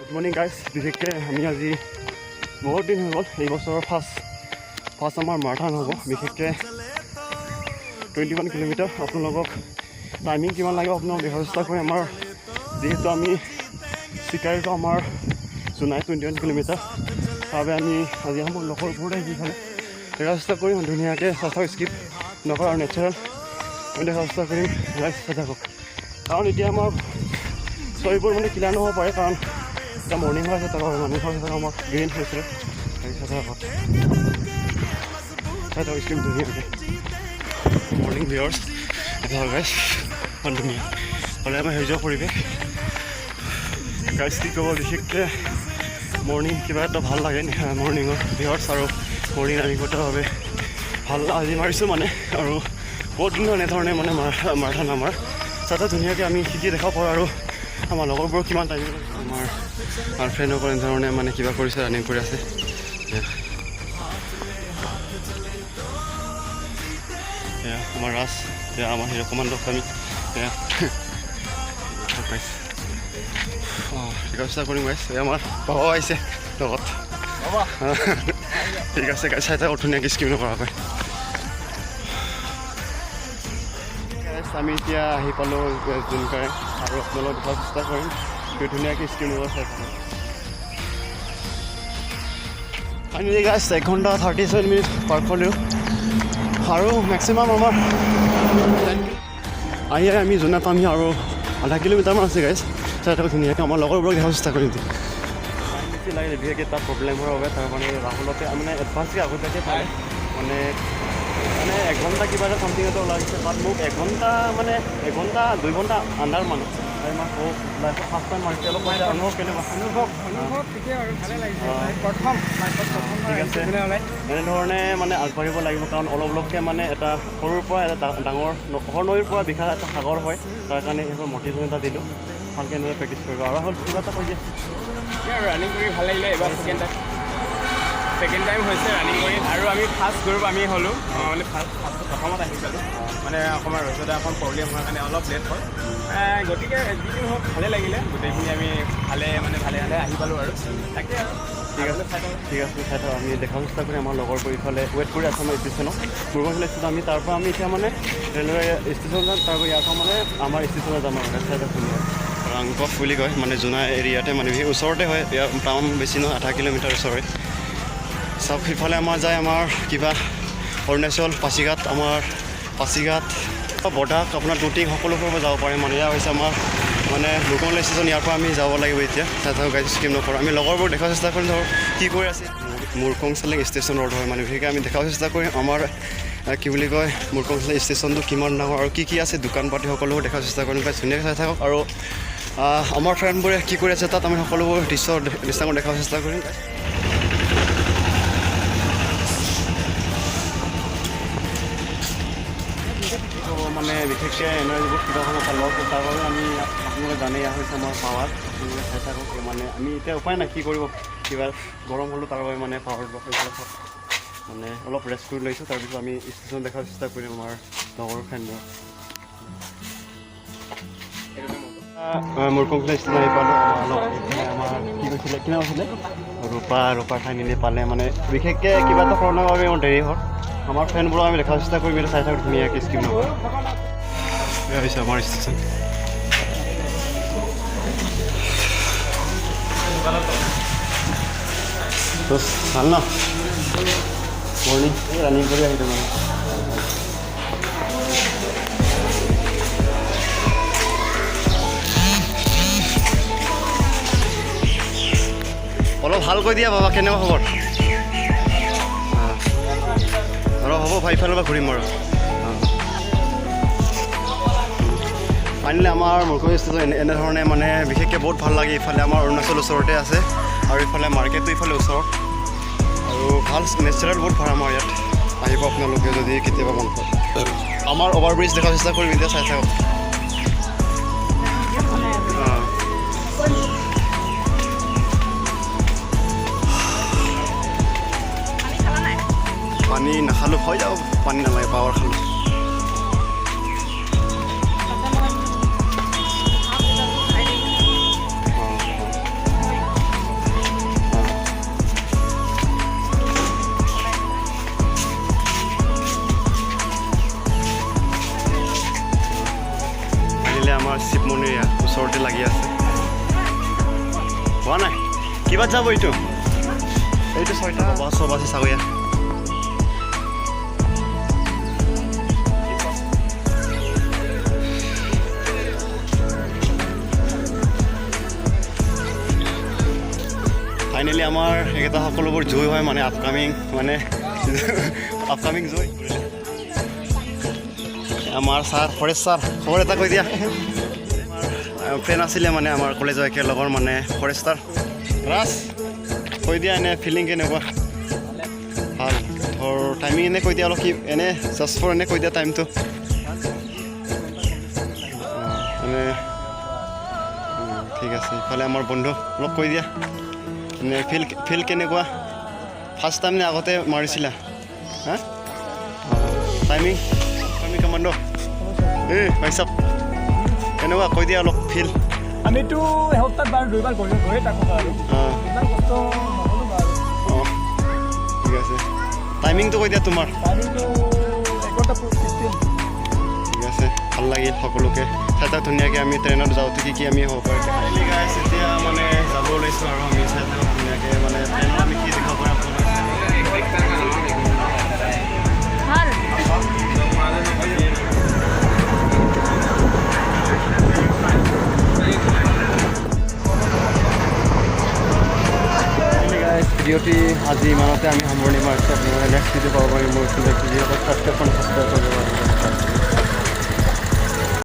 Good morning guys. বিশেষকৈ আমি আজি বহুত দিন হৈ গ'ল, এই বছৰৰ ফাৰ্ষ্ট আমাৰ মাৰাথন হ'ব। বিশেষকৈ 21 কিলোমিটাৰ। আপোনালোকক টাইমিং কিমান লাগিব আপোনালোকক দেখাব চেষ্টা কৰি আমাৰ যিহেতু আমি চিকাৰীটো আমাৰ জোনাই 21 কিলোমিটাৰ তাৰবাবে আমি আজি আমাৰ লগৰ ওপৰতে যিফালে দেখা চেষ্টা কৰিম ধুনীয়াকৈ চাচাও স্কিপ নকৰা আৰু নেচাৰেল আমি দেখা চেষ্টা কৰিম। চাই থাকক, কাৰণ এতিয়া আমাৰ ষ্টৰিবোৰ মানে ক্লিয়াৰ নহ'ব পাৰে, কাৰণ এতিয়া মৰ্ণিং হৈ আছে তাৰ মৰ্ণিং হৈ আছে আমাৰ গ্ৰীণ হৈছিলে। চাই থাকক স্কিপ ধুনীয়াকৈ মৰ্ণিং ভিউৱাৰ্ছ দেখা গাইছ ইমান ধুনীয়া হ'লে আমাৰ সেউজীয়া পৰিৱেশ গাইছ কি ক'ব। বিশেষকৈ মৰ্ণিং কিবা এটা ভাল লাগে মৰ্ণিঙৰ ভিউৱাৰ্ছ আৰু মৰ্ণিং ৰানিঙৰ বাবে ভাল আজি মাৰিছোঁ মানে, আৰু বহুত দিন এনেধৰণে মানে মাৰাথন আমাৰ চাই ধুনীয়াকৈ আমি শিকি দেখাব পাৰোঁ। আৰু আমাৰ লগৰবোৰক কিমান টাইম আমাৰ ফ্ৰেণ্ডসকল এনেধৰণে মানে কিবা কৰিছে, ৰানিং কৰি আছে। এয়া আমাৰ ৰাজ, এয়া আমাৰ হিৰ' কমাণ্ডক আমি এয়া পাইছোঁ। অঁ ঠিক আছে কৰিম গাইছ। এই আমাৰ বাবা আহিছে লগত, ঠিক আছে গাইছ। চাই থাকক ধুনীয়াকৈ স্কিম নকৰাকৈ। আমি এতিয়া আহি পালোঁ জোনকাৰে, আৰু আপোনালোকক দেখাব চেষ্টা কৰিম ধুনীয়াকৈ স্কিম নকৰা চাই থাকক। ফাইনেলি গাইছ 1 ঘণ্টা 37 মিনিট পাৰ কৰিলোঁ, আৰু মেক্সিমাম আমাৰ আহি আমি জোনাত আমি আৰু আধা কিলোমিটাৰমান আছে গাইছ। চাই থাকক ধুনীয়াকৈ আমাৰ লগৰবোৰক দেখাব চেষ্টা কৰিম। বেছি লাগে বিশেষকৈ তাত প্ৰব্লেম হোৱাৰ বাবে তাৰ মানে ৰাহুলতে মানে এডভান্সকৈ আগতীয়াকৈ পালে মানে 1 ঘণ্টা কিবা এটা চামথিং এটা ওলাইছে। তাত মোক 1 ঘণ্টা 2 ঘণ্টা আণ্ডাৰ মানুহ লাইফত ফাৰ্ষ্ট টাইম মাৰিছে। অলপ অনুভৱ কেনেকুৱা? অনুভৱ ঠিকেই আৰু ভালে লাগিছে। প্ৰথম ঠিক আছে, এনেধৰণে মানে আগবাঢ়িব লাগিব, কাৰণ অলপকৈ মানে এটা সৰুৰ পৰা এটা ডাঙৰ নৈৰ পৰা বিশাল এটা সাগৰ হয়। তাৰ কাৰণে সেইবোৰ মটিভেশ্যন এটা দিলোঁ, ভালকৈ এনেদৰে প্ৰেক্টিছ কৰিব। আৰু হ'ল কিবা এটা কৈ দিয়ে আৰু ৰানিং কৰি ভাল লাগিলে। এবাৰ ছেকেণ্ড টাইম হৈছে ৰানিং কৰি, আৰু আমি ফাৰ্ষ্ট গ্ৰুপ আমি হ'লোঁ মানে প্ৰথমত আহি পালোঁ মানে অকণমান ৰ'দতে অকণ প্ৰব্লেম হোৱাৰ কাৰণে অলপ লেট হ'ল। গতিকে যিটো হওক ভালে লাগিলে, গোটেইখিনি আমি ভালে আহি পালোঁ আৰু তাকে আৰু ঠিক আছে চাই থাকক। আমি দেখাব চেষ্টা কৰি আমাৰ লগৰবোৰ ইফালে ৱেইট কৰি আছোঁ আমাৰ ষ্টেচনত, মুৰগঞ্জ ষ্টেচন। আমি তাৰ পৰা আমি এতিয়া মানে ৰেলৱে ষ্টেচন যাম, তাৰ পৰা ইয়াৰ পৰা মানে আমাৰ ষ্টেচনত যাম আৰু চাই থাকক ধুনীয়া। ৰাংকফ বুলি কয় মানে জোনাই এৰিয়াতে মানে ওচৰতে হয়, ইয়াৰ টাউন বেছি নহয়, 0.5 কিলোমিটাৰ ওচৰে। চব সিফালে আমাৰ যায় আমাৰ কিবা অৰুণাচল পাছিঘাট, আমাৰ পাছিঘাট বৰ্ডাক আপোনাৰ টুটিং সকলোবোৰ যাব পাৰে মানে। এয়া হৈছে আমাৰ মানে মুৰগঞ্জ ষ্টেচন, ইয়াৰ পৰা আমি যাব লাগিব এতিয়া। চাই থাকক গাইজ স্কিম নকৰোঁ। আমি লগৰবোৰ দেখাব চেষ্টা কৰিম ধৰক কি কৰি আছে। মুৰকংচেলেং ষ্টেচন ৰ'ড হয় মানে, বিশেষকৈ আমি দেখাব চেষ্টা কৰিম আমাৰ কি বুলি কয় মুৰকংচেলেং ষ্টেচনটো কিমান ডাঙৰ আৰু কি আছে দোকান পাতি সকলোবোৰ দেখাব চেষ্টা কৰিম গাইজ। ধুনীয়াকৈ চাই থাকক। আৰু আমাৰ ফ্ৰেণ্ডবোৰে কি কৰি আছে তাত আমি সকলোবোৰ দৃশ্যাংশ দেখাব চেষ্টা কৰিম। মানে বিশেষকৈ এনাৰ্জিবোৰ কিবা সময় লছ হয়, তাৰ বাবে আমি আপোনালোকে জানে এয়া হৈছে আমাৰ পাৱাৰ। আপোনালোকে চাই থাকক মানে আমি এতিয়া উপায় নাই কি কৰিব, কিবা গৰম হ'লেও তাৰ বাবে মানে পাৱাৰ মানে অলপ ৰেষ্ট কৰি লৈছোঁ। তাৰপিছত আমি ষ্টেচন দেখাৰ চেষ্টা কৰিম আমাৰ লগৰ ফ্ৰেণ্ডবোৰক। মুৰকংচেলেং ষ্টেচন আহি পালোঁ। আমাৰ কি কৈছিলে কিমান আছিলে ৰূপা ফাইনেলি পালে মানে, বিশেষকৈ কিবা এটা কৰণৰ বাবে মোৰ দেৰি হ'ল। আমাৰ ফ্ৰেণ্ডবোৰক আমি দেখাব চেষ্টা কৰিম, চাই থাকক ধুনীয়াকৈ স্কিম নকৰোঁ। এয়া হৈছে আমাৰ ষ্টেচন। ভাল ন মৰ্ণিং ৰানিং কৰি আহিলোঁ মানে। অলপ ভালকৈ দিয়া বাবা, কেনেকুৱা খবৰ? অলপ হ'ব ভাই, ইফালৰ পৰা ঘূৰিম আৰু। ফাইনেলি আমাৰ মুৰকংচেলেং ষ্টেচন এনেধৰণে মানে বিশেষকৈ বহুত ভাল লাগে। ইফালে আমাৰ অৰুণাচল ওচৰতে আছে, আৰু ইফালে মাৰ্কেটটো ইফালে ওচৰত, আৰু ভাল নেচাৰেল বহুত ভাল আমাৰ ইয়াত। আহিব আপোনালোকে যদি কেতিয়াবা মন কৰে। আমাৰ অভাৰব্ৰিজ দেখাৰ চেষ্টা কৰিম এতিয়া, চাই থাকক। পানী নাখালোঁ, হৈ যাব, পানী নালাগে, পাৱাৰ খালোঁ। লাগি আছে হোৱা নাই কিবাত যাব এইটো 6টা বাছ আছে চাগৈ ফাইনেলি আমাৰ এইকেইটা সকলোবোৰ জয় হয় মানে আপকামিং জয় আমাৰ ছাৰ ফৰেশ ছাৰ খবৰ এটা কৈ দিয়া ফ্ৰেণ্ড আছিলে মানে আমাৰ কলেজৰ একেলগৰ মানে ফৰেষ্টাৰ ৰাজ কৈ দিয়া এনে ফিলিং কেনেকুৱা ভাল ধৰ টাইমিং এনে কৈ দিয়া অলপ কি এনে জাষ্ট ফৰ এনে কৈ দিয়া টাইমটো এনে ঠিক আছে ইফালে আমাৰ বন্ধু অলপ কৈ দিয়া এনে ফিল কেনেকুৱা ফাৰ্ষ্ট টাইম নে আগতে মাৰিছিলা হা টাইমিং কামাণ্ড ভাইচাপ কেনেকুৱা কৈ দিয়া অলপ ফিল আমিতো এসপ্তাহত বাৰু 2বাৰ গৈয়ে থাকোঁ আৰু ইমান কষ্ট নহ'লো বাৰু অঁ ঠিক আছে টাইমিংটো কৈ দিয়া তোমাৰ টাইমিংটো 11:15 ঠিক আছে ভাল লাগিল সকলোকে চাই ধুনীয়াকৈ আমি ট্ৰেইনত যাওঁতে কি আমি হ'ব পাৰে ফাইনেলি গাইছ এতিয়া মানে যাব ওলাইছোঁ আৰু আমি চাই ধুনীয়াকৈ মানে ট্ৰেইনত আমি কি দেখাব পাৰে ভিডিঅ'টি আজি ইমানতে আমি সামৰণি মাৰিছোঁ আপোনালোকে নেক্সট ভিডিঅ' পাব পাৰিম মোৰ ভিডিঅ'টো ছাবস্ক্ৰাইব কৰিব পাৰিব